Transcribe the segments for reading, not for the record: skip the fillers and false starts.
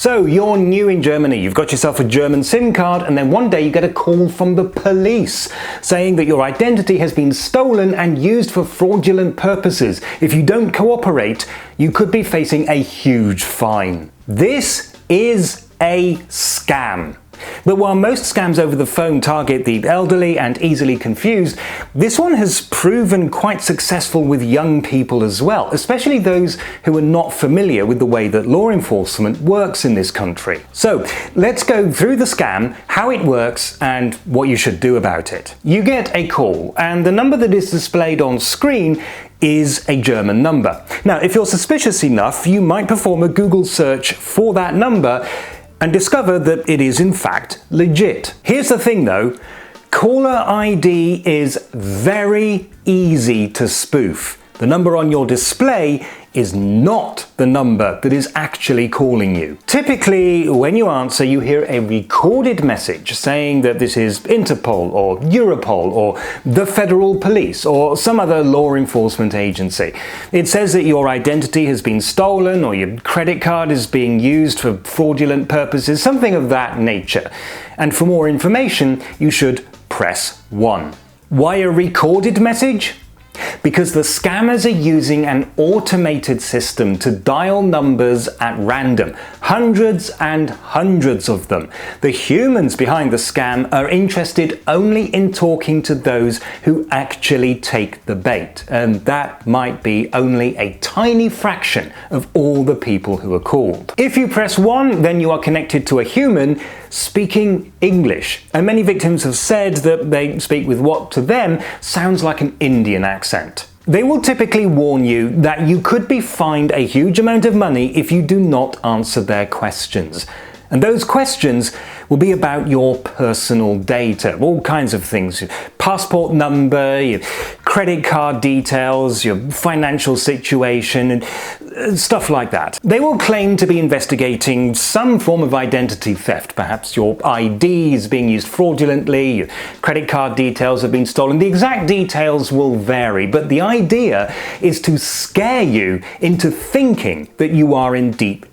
So you're new in Germany, you've got yourself a German SIM card, and then one day you get a call from the police saying that your identity has been stolen and used for fraudulent purposes. If you don't cooperate, you could be facing a huge fine. This is a scam. But while most scams over the phone target the elderly and easily confused, this one has proven quite successful with young people as well, especially those who are not familiar with the way that law enforcement works in this country. So let's go through the scam, how it works, and what you should do about it. You get a call, and the number that is displayed on screen is a German number. Now, if you're suspicious enough, you might perform a Google search for that number and discover that it is in fact legit. Here's the thing though, caller ID is very easy to spoof. The number on your display is not the number that is actually calling you. Typically, when you answer, you hear a recorded message saying that this is Interpol or Europol or the Federal Police or some other law enforcement agency. It says that your identity has been stolen or your credit card is being used for fraudulent purposes, something of that nature. And for more information, you should press 1. Why a recorded message? Because the scammers are using an automated system to dial numbers at random, hundreds and hundreds of them. The humans behind the scam are interested only in talking to those who actually take the bait, and that might be only a tiny fraction of all the people who are called. If you press 1, then you are connected to a human speaking English, and many victims have said that they speak with what to them sounds like an Indian accent. They will typically warn you that you could be fined a huge amount of money if you do not answer their questions. And those questions will be about your personal data, all kinds of things. Your passport number, your credit card details, your financial situation, and stuff like that. They will claim to be investigating some form of identity theft. Perhaps your ID is being used fraudulently, your credit card details have been stolen. The exact details will vary, but the idea is to scare you into thinking that you are in deep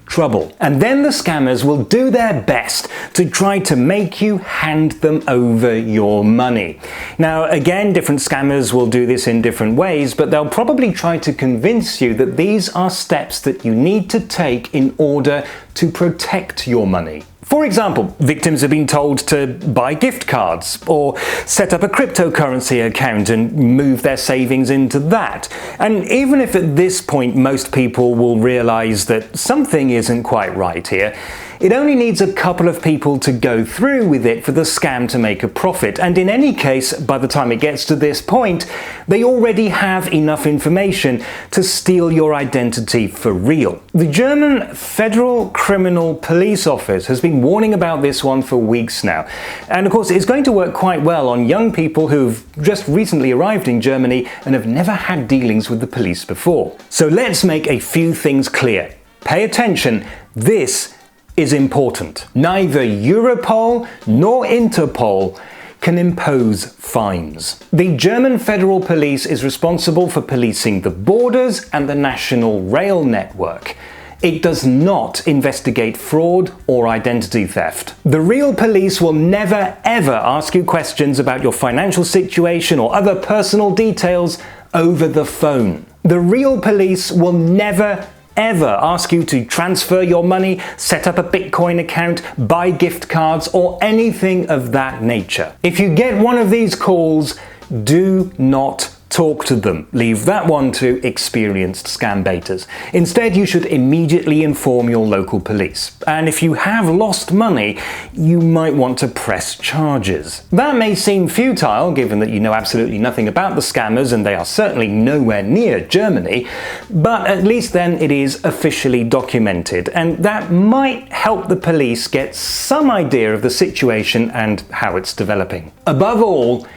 trouble. And then the scammers will do their best to try to make you hand them over your money. Now, again, different scammers will do this in different ways, but they'll probably try to convince you that these are steps that you need to take in order to protect your money. For example, victims have been told to buy gift cards or set up a cryptocurrency account and move their savings into that. And even if at this point most people will realize that something isn't quite right here, it only needs a couple of people to go through with it for the scam to make a profit. And in any case, by the time it gets to this point, they already have enough information to steal your identity for real. The German Federal Criminal Police Office has been warning about this one for weeks now. And of course, it's going to work quite well on young people who've just recently arrived in Germany and have never had dealings with the police before. So let's make a few things clear. Pay attention. This is important. Neither Europol nor Interpol can impose fines. The German Federal Police is responsible for policing the borders and the national rail network. It does not investigate fraud or identity theft. The real police will never ever ask you questions about your financial situation or other personal details over the phone. The real police will never ever ask you to transfer your money, set up a Bitcoin account, buy gift cards, or anything of that nature. If you get one of these calls, do not talk to them. Leave that one to experienced scam baiters. Instead, you should immediately inform your local police. And if you have lost money, you might want to press charges. That may seem futile, given that you know absolutely nothing about the scammers and they are certainly nowhere near Germany, but at least then it is officially documented, and that might help the police get some idea of the situation and how it's developing. Above all,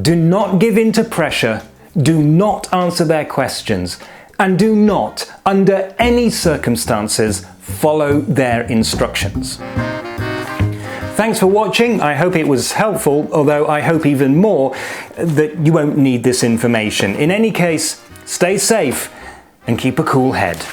do not give in to pressure. Do not answer their questions, and do not, under any circumstances, follow their instructions. Thanks for watching. I hope it was helpful, although I hope even more that you won't need this information. In any case, stay safe and keep a cool head.